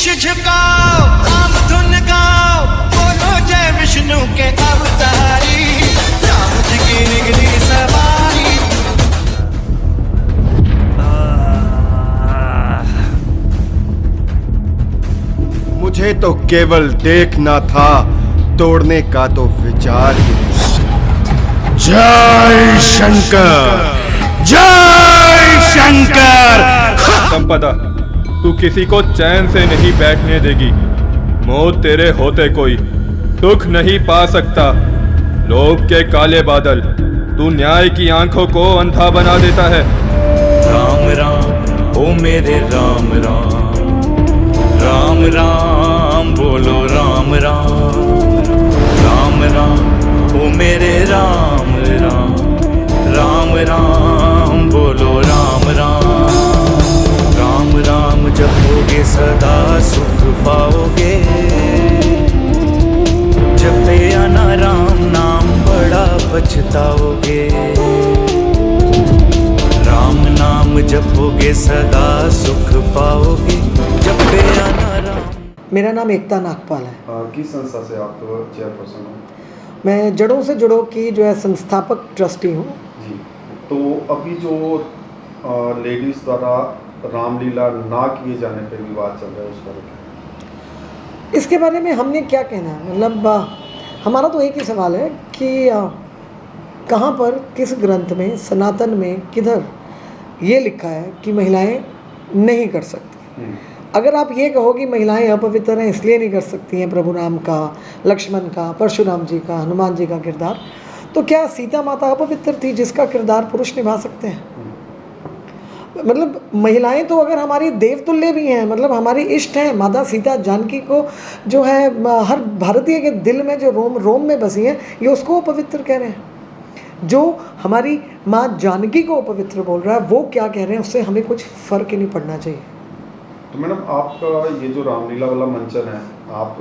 शीश झुकाओ, राम धुन गाओ, बोलो जय विष्णु के अवतारी, राम जी की निगली सवारी। मुझे तो केवल देखना था, तोड़ने का तो विचार ही नहीं। जय शंकर, जय शंकर। संपदा, तू किसी को चैन से नहीं बैठने देगी। मौत तेरे होते कोई सुख नहीं पा सकता। लोभ के काले बादल, तू न्याय की आंखों को अंधा बना देता है। राम राम ओ मेरे राम राम, राम राम बोलो राम राम, राम राम ओ मेरे राम राम, राम राम बोलो राम राम। राम राम जपोगे सदा सुख पाओगे, जपे आना राम नाम बड़ा पछताओगे। राम नाम जपोगे सदा सुख पाओगे, जपे आना राम। मेरा नाम एकता नागपाल है। किस संस्था से आप चेयरपर्सन हो? मैं जड़ों से जुड़ों की जो है संस्थापक ट्रस्टी हूँ जी। तो अभी जो लेडीज़ द्वारा रामलीला ना किए जाने पर विवाद चल रहा है, उस पर क्या? इसके बारे में हमने क्या कहना है? मतलब हमारा तो एक ही सवाल है कि कहाँ पर, किस ग्रंथ में, सनातन में, किधर ये लिखा है कि महिलाएं नहीं कर सकती। अगर आप ये कहो कि महिलाएं अपवित्र हैं इसलिए नहीं कर सकती हैं प्रभु राम का, लक्ष्मण का, परशुराम जी का, हनुमान जी का किरदार, तो क्या सीता माता अपवित्र थी जिसका किरदार पुरुष निभा सकते हैं? मतलब महिलाएं तो अगर हमारी देवतुल्य भी हैं, मतलब हमारी इष्ट हैं। माता सीता जानकी को जो है हर भारतीय के दिल में जो रोम में बसी हैं, ये उसको अपवित्र कह रहे हैं। जो हमारी माँ जानकी को अपवित्र बोल रहा है वो क्या कह रहे हैं, उससे हमें कुछ फ़र्क ही नहीं पड़ना चाहिए। तो मैडम, आपका ये जो रामलीला वाला मंचन है, आप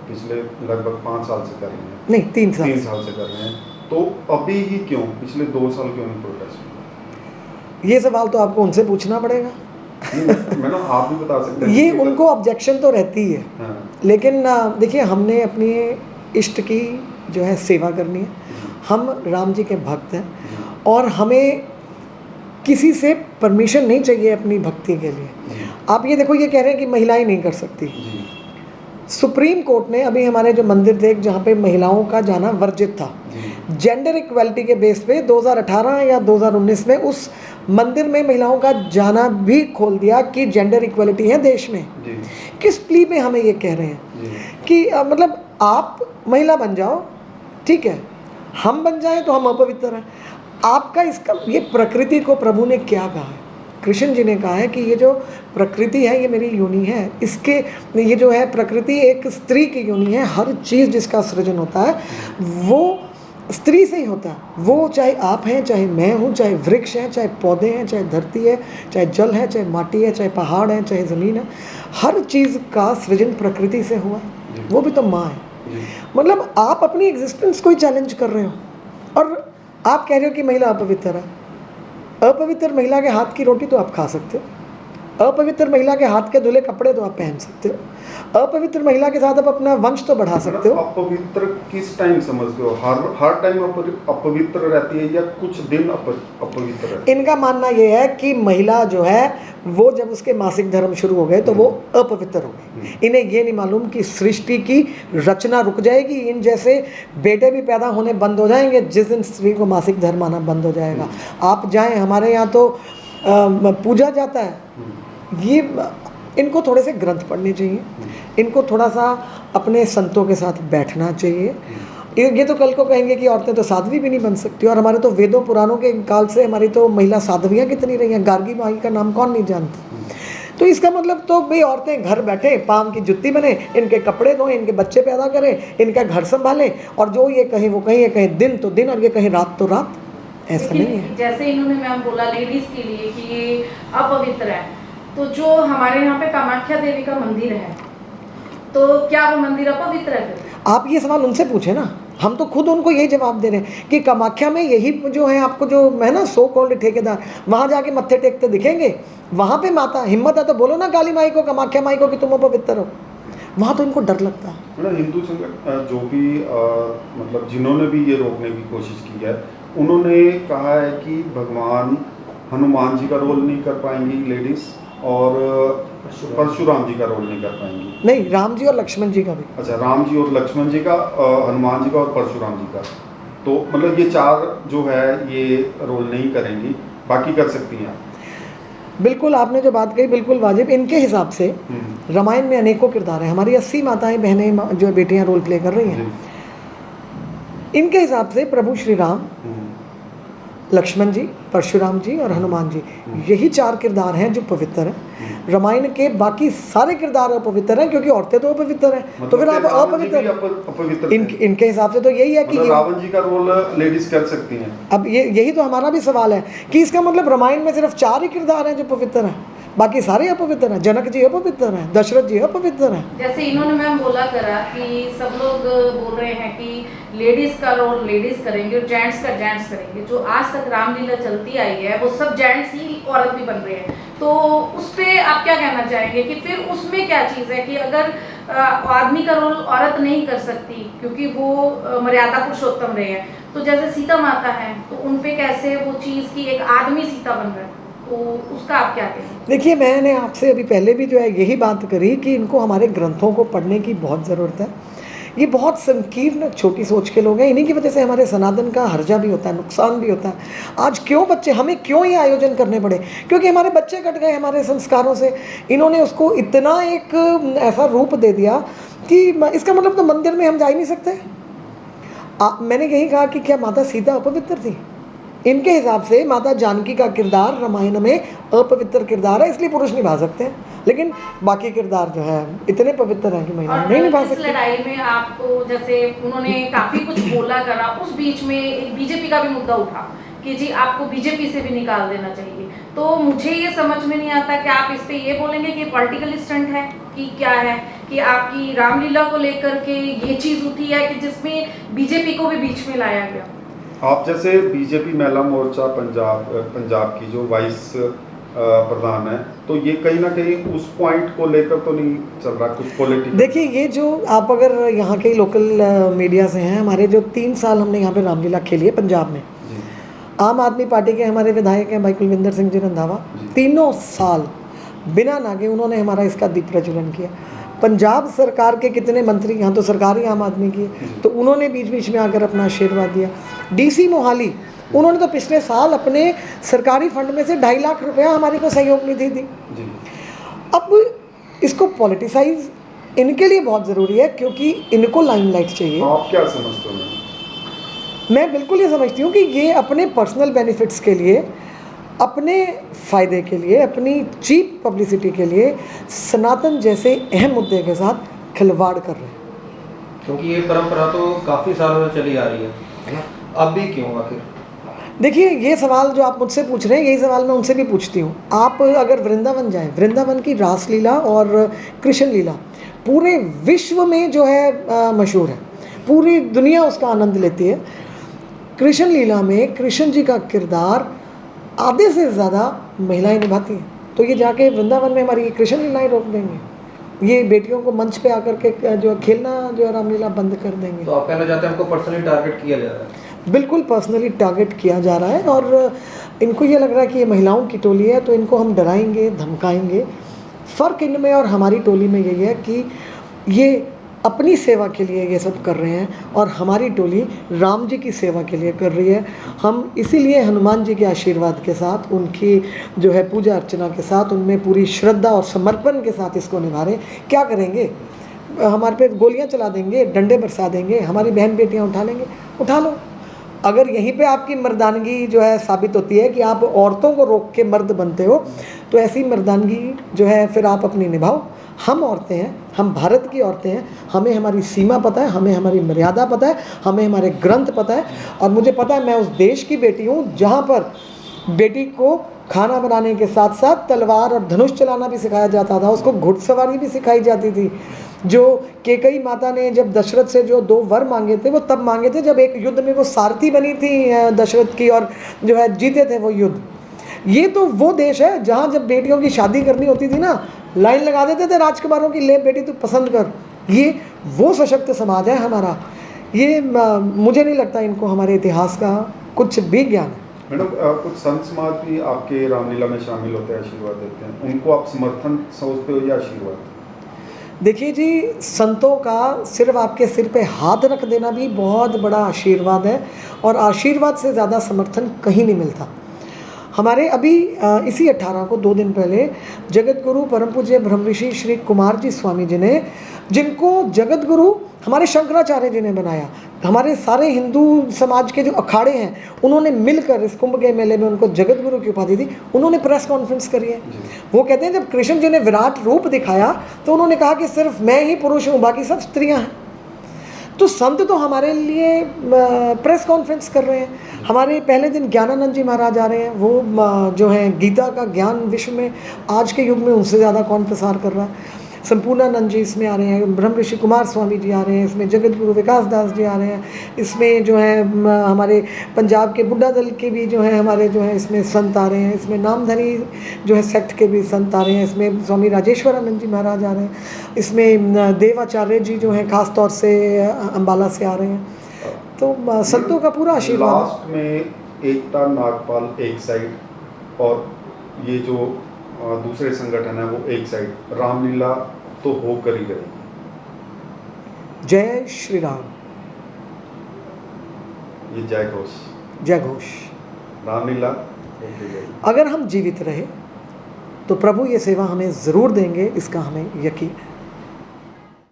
पिछले लगभग 5 साल से कर रहे हैं? नहीं, 3 साल। 3 साल से कर रहे हैं। तो अभी ही क्यों, पिछले 2 साल क्यों नहीं प्रोटेस्ट? ये सवाल तो आपको उनसे पूछना पड़ेगा। मैडम, आप भी बता सकते हैं। ये उनको ऑब्जेक्शन तो रहती है। हाँ। लेकिन देखिए, हमने अपनी इष्ट की जो है सेवा करनी है। हम राम जी के भक्त हैं और हमें किसी से परमिशन नहीं चाहिए अपनी भक्ति के लिए। आप ये देखो, ये कह रहे हैं कि महिलाएं नहीं कर सकती। सुप्रीम कोर्ट ने अभी हमारे जो मंदिर थे जहाँ पे महिलाओं का जाना वर्जित था, जेंडर इक्वालिटी के बेस पे 2018 या 2019 में उस मंदिर में महिलाओं का जाना भी खोल दिया कि जेंडर इक्वालिटी है देश में। किस प्ली में हमें ये कह रहे हैं कि मतलब आप महिला बन जाओ, ठीक है, हम बन जाएं तो हम अपवित्र हैं। आपका इसका, ये प्रकृति को प्रभु ने क्या कहा है? कृष्ण जी ने कहा है कि ये जो प्रकृति है ये मेरी योनि है। इसके ये जो है प्रकृति एक स्त्री की योनि है। हर चीज़ जिसका सृजन होता है वो स्त्री से ही होता है। वो चाहे आप हैं, चाहे मैं हूँ, चाहे वृक्ष हैं, चाहे पौधे हैं, चाहे धरती है, चाहे जल है, चाहे माटी है, चाहे पहाड़ है, चाहे ज़मीन है, हर चीज़ का सृजन प्रकृति से हुआ है। वो भी तो माँ है। मतलब आप अपनी एग्जिस्टेंस को ही चैलेंज कर रहे हो और आप कह रहे हो कि महिला अपवित्र है। अपवित्र महिला के हाथ की रोटी तो आप खा सकते हो, अपवित्र महिला के हाथ के धुले कपड़े तो आप पहन सकते हो, अपवित्र महिला के साथ आप अपना वंश तो बढ़ा सकते हो। अपवित्र किस टाइम समझते हो? हर टाइम अपवित्र रहती है या कुछ दिन अपवित्र रहती है? इनका मानना यह है कि महिला जो है वो जब उसके मासिक धर्म शुरू हो गए तो वो अपवित्र हो गई। इन्हें ये नहीं मालूम कि सृष्टि की रचना रुक जाएगी, इन जैसे बेटे भी पैदा होने बंद हो जाएंगे जिस दिन स्त्री को मासिक धर्म आना बंद हो जाएगा। आप जाएं, हमारे यहाँ तो पूजा जाता है। ये इनको थोड़े से ग्रंथ पढ़ने चाहिए, इनको थोड़ा सा अपने संतों के साथ बैठना चाहिए। ये तो कल को कहेंगे कि औरतें तो साध्वी भी नहीं बन सकती, और हमारे तो वेदों पुराणों के काल से हमारी तो महिला साध्वियाँ कितनी रही हैं। गार्गी माई का नाम कौन नहीं जानता? तो इसका मतलब तो भाई औरतें घर बैठे, पाम की जुत्ती बने, इनके कपड़े धोएं, इनके बच्चे पैदा करें, इनका घर संभालें, और जो ये कहें वो कहें, ये कहें दिन तो दिन और ये कहें रात तो रात। ऐसा नहीं है। जैसे इन्होंने मैम बोला लेडीज़ के लिए कि ये अपवित्र है, तो जो हमारे यहाँ पे कामाख्या देवी का मंदिर है, तो क्या वो मंदिर अपवित्र है? आप ये सवाल उनसे पूछे ना हम तो खुद उनको यही जवाब दे रहे हैं कि कामाख्या में यही जो है आपको जो है ना सो कॉल्ड ठेकेदार वहाँ जाके मत्थे टेकते दिखेंगे, वहाँ पे माता हिम्मत है तो बोलो ना काली माई को, कामाख्या माई को कि तुम अपवित्र हो। वहाँ तो इनको डर लगता है। मतलब हिंदू संगठन जो भी मतलब जिन्होंने भी ये रोकने की कोशिश की है, उन्होंने कहा है कि भगवान हनुमान जी का रोल नहीं कर पाएंगी लेडीज, और परशुराम जी का रोल नहीं कर पाएंगी। नहीं, राम जी और लक्ष्मण जी का भी। अच्छा, राम जी और लक्ष्मण जी का, हनुमान जी का और परशुराम जी का, तो मतलब ये 4 जो है ये रोल नहीं करेंगी, बाकी कर सकती हैं। बिल्कुल, आपने जो बात कही बिल्कुल वाजिब। इनके हिसाब से रामायण में अनेकों किरदार हैं, हमारी 80 माताएं बहनें जो बेटियां रोल प्ले कर रही हैं। इनके हिसाब से प्रभु श्री राम, लक्ष्मण जी, परशुराम जी और हनुमान जी, यही 4 किरदार हैं जो पवित्र हैं। रामायण के बाकी सारे किरदार अपवित्र हैं क्योंकि औरतें तो अपवित्र हैं, मतलब तो फिर आप अपवित्र इनके हिसाब से तो यही है कि मतलब रावण जी का रोल लेडीज कर सकती हैं। अब यही तो हमारा भी सवाल है कि इसका मतलब रामायण में सिर्फ 4 ही किरदार हैं जो पवित्र हैं, बाकी सारे अपवित्र हैं। जनक जी अपवित्र हैं, दशरथ जी अपवित्र हैं। जैसे इन्होंने मैम बोला करा कि सब लोग बोल रहे हैं कि लेडीज का रोल लेडीज करेंगे और जेंट्स का जेंट्स करेंगे। जो आज तक रामलीला चलती आई है वो सब जेंट्स ही औरत भी बन रहे हैं, तो उस पर आप क्या कहना चाहेंगे कि फिर उसमें क्या चीज़ है कि अगर आदमी का रोल औरत नहीं कर सकती क्योंकि वो मर्यादा पुरुषोत्तम रहे हैं, तो जैसे सीता माता है तो उन पे कैसे वो चीज़ की एक आदमी सीता बन रहा है, तो उसका आप क्या कहेंगे? देखिए, मैंने आपसे अभी पहले भी जो है यही बात करी कि इनको हमारे ग्रंथों को पढ़ने की बहुत ज़रूरत है। ये बहुत संकीर्ण छोटी सोच के लोग हैं, इन्हीं की वजह से हमारे सनातन का हर्जा भी होता है, नुकसान भी होता है। आज क्यों बच्चे, हमें क्यों ये आयोजन करने पड़े? क्योंकि हमारे बच्चे कट गए हमारे संस्कारों से। इन्होंने उसको इतना एक ऐसा रूप दे दिया कि इसका मतलब तो मंदिर में हम जा ही नहीं सकते। मैंने यही कहा कि क्या माता सीता अपवित्र थी? इनके हिसाब से माता जानकी का किरदार रामायण में अपवित्र किरदार है, इसलिए पुरुष निभा सकते हैं, लेकिन बाकी किरदार जो है इतने पवित्र हैं कि महिला नहीं निभा सकती। इस लड़ाई में आपको जैसे उन्होंने काफी कुछ बोला करा, उस बीच में एक बीजेपी का भी मुद्दा उठा कि जी आपको बीजेपी से भी निकाल देना चाहिए, तो मुझे ये समझ में नहीं आता कि आप इस पे ये बोलेंगे कि पॉलिटिकल स्टंट है कि क्या है, कि आपकी रामलीला को लेकर के ये चीज उठी है कि जिसमें बीजेपी को भी बीच में लाया गया। आप जैसे बीजेपी महिला मोर्चा पंजाब की जो वाइस प्रधान है, तो ये कहीं ना कहीं उस पॉइंट को लेकर तो नहीं चल रहा कुछ पॉलिटिकल? देखिए, ये जो आप अगर यहाँ के लोकल मीडिया से हैं, हमारे जो 3 साल हमने यहाँ पे रामलीला खेली है पंजाब में, आम आदमी पार्टी के हमारे विधायक हैं भाई कुलविंदर सिंह जी रंधावा, 3 साल बिना नागे उन्होंने हमारा इसका दीप प्रज्वलन किया। पंजाब सरकार के कितने मंत्री, यहाँ तो सरकार ही आम आदमी की है, तो उन्होंने बीच बीच में आकर अपना आशीर्वाद दिया। डीसी मोहाली, उन्होंने तो पिछले साल अपने सरकारी फंड में से 2.5 लाख रुपया हमारे को सहयोग निधि दी। अब इसको पॉलिटिसाइज इनके लिए बहुत ज़रूरी है क्योंकि इनको लाइमलाइट चाहिए। आप क्या समझते हो? मैं बिल्कुल ये समझती हूँ कि ये अपने पर्सनल बेनिफिट्स के लिए, अपने फ़ायदे के लिए, अपनी चीप पब्लिसिटी के लिए सनातन जैसे अहम मुद्दे के साथ खिलवाड़ कर रहे हैं। क्योंकि ये परंपरा तो काफ़ी सालों से चली आ रही है ना, अब भी क्यों आखिर? देखिए, ये सवाल जो आप मुझसे पूछ रहे हैं, यही सवाल मैं उनसे भी पूछती हूँ। आप अगर वृंदावन जाएं, वृंदावन की रासलीला और कृष्ण लीला पूरे विश्व में जो है मशहूर है, पूरी दुनिया उसका आनंद लेती है। कृष्ण लीला में कृष्ण जी का किरदार आधे से ज़्यादा महिलाएं निभाती हैं, तो ये जाके वृंदावन में हमारी कृष्ण लीलाएं रोक देंगे, ये बेटियों को मंच पे आकर के जो खेलना जो है रामलीला बंद कर देंगे। तो आप कहना चाहते हैं हमको पर्सनली टारगेट किया जा रहा है? बिल्कुल पर्सनली टारगेट किया जा रहा है, और इनको ये लग रहा है कि ये महिलाओं की टोली है तो इनको हम डराएंगे, धमकाएंगे। फ़र्क इनमें और हमारी टोली में यही है कि ये अपनी सेवा के लिए ये सब कर रहे हैं और हमारी टोली राम जी की सेवा के लिए कर रही है। हम इसीलिए हनुमान जी के आशीर्वाद के साथ, उनकी जो है पूजा अर्चना के साथ, उनमें पूरी श्रद्धा और समर्पण के साथ इसको निभा रहे हैं। क्या करेंगे? हमारे पे गोलियां चला देंगे, डंडे बरसा देंगे, हमारी बहन बेटियां उठा लेंगे, उठा लो। अगर यहीं पे आपकी मर्दानगी जो है साबित होती है कि आप औरतों को रोक के मर्द बनते हो, तो ऐसी मर्दानगी जो है फिर आप अपनी निभाओ। हम औरतें हैं, हम भारत की औरतें हैं, हमें हमारी सीमा पता है, हमें हमारी मर्यादा पता है, हमें हमारे ग्रंथ पता है, और मुझे पता है मैं उस देश की बेटी हूँ जहाँ पर बेटी को खाना बनाने के साथ साथ तलवार और धनुष चलाना भी सिखाया जाता था, उसको घुड़सवारी भी सिखाई जाती थी। जो कैकेयी माता ने जब दशरथ से जो 2 वर मांगे थे वो तब मांगे थे जब एक युद्ध में वो सारथी बनी थी दशरथ की, और जो है जीते थे वो युद्ध। ये तो वो देश है जहाँ जब बेटियों की शादी करनी होती थी ना, लाइन लगा देते थे राजकुमारों की, ले बेटी तू पसंद कर। ये वो सशक्त समाज है हमारा। ये मुझे नहीं लगता इनको हमारे इतिहास का कुछ भी ज्ञान है। मैडम, कुछ संत समाज भी आपके रामलीला में शामिल होते हैं, आशीर्वाद देते हैं, उनको आप समर्थन समझते हो या आशीर्वाद? देखिए जी, संतों का सिर्फ आपके सिर पे हाथ रख देना भी बहुत बड़ा आशीर्वाद है, और आशीर्वाद से ज़्यादा समर्थन कहीं नहीं मिलता। हमारे अभी इसी 18 को 2 दिन पहले जगत गुरु परम पूज्य ब्रह्म ऋषि श्री कुमार जी स्वामी जी ने, जिनको जगत गुरु हमारे शंकराचार्य जी ने बनाया, हमारे सारे हिंदू समाज के जो अखाड़े हैं उन्होंने मिलकर इस कुंभ के मेले में उनको जगत गुरु की उपाधि दी, उन्होंने प्रेस कॉन्फ्रेंस करी है। वो कहते हैं जब कृष्ण जी ने विराट रूप दिखाया तो उन्होंने कहा कि सिर्फ मैं ही पुरुष हूँ, बाकी सब स्त्रियाँ हैं। तो संत तो हमारे लिए प्रेस कॉन्फ्रेंस कर रहे हैं। हमारे पहले दिन ज्ञानानंद जी महाराज आ रहे हैं, वो जो हैं गीता का ज्ञान विश्व में आज के युग में उनसे ज़्यादा कौन प्रसार कर रहा है। संपूर्णानंद जी इसमें आ रहे हैं, ब्रह्म ऋषि कुमार स्वामी जी आ रहे हैं, इसमें जगत गुरु विकास दास जी आ रहे हैं, इसमें जो है हमारे पंजाब के बुड्ढा दल के भी जो है हमारे जो है इसमें संत आ रहे हैं, इसमें नामधनी जो है सेक्ट के भी संत आ रहे हैं, इसमें स्वामी राजेश्वरानंद जी महाराज आ रहे हैं, इसमें देवाचार्य जी जो हैं खास तौर से अम्बाला से आ रहे हैं। तो संतों का पूरा आशीर्वाद। लास्ट में एकता नागपाल एक साइड और ये जो दूसरे संगठन है वो एक साइड, रामलीला तो होकर ही रहेगी। जय श्री राम। ये जय घोष, जय घोष। रामलीला होकर रहेगी। अगर हम जीवित रहे तो प्रभु ये सेवा हमें ज़रूर देंगे, इसका हमें यकीन है।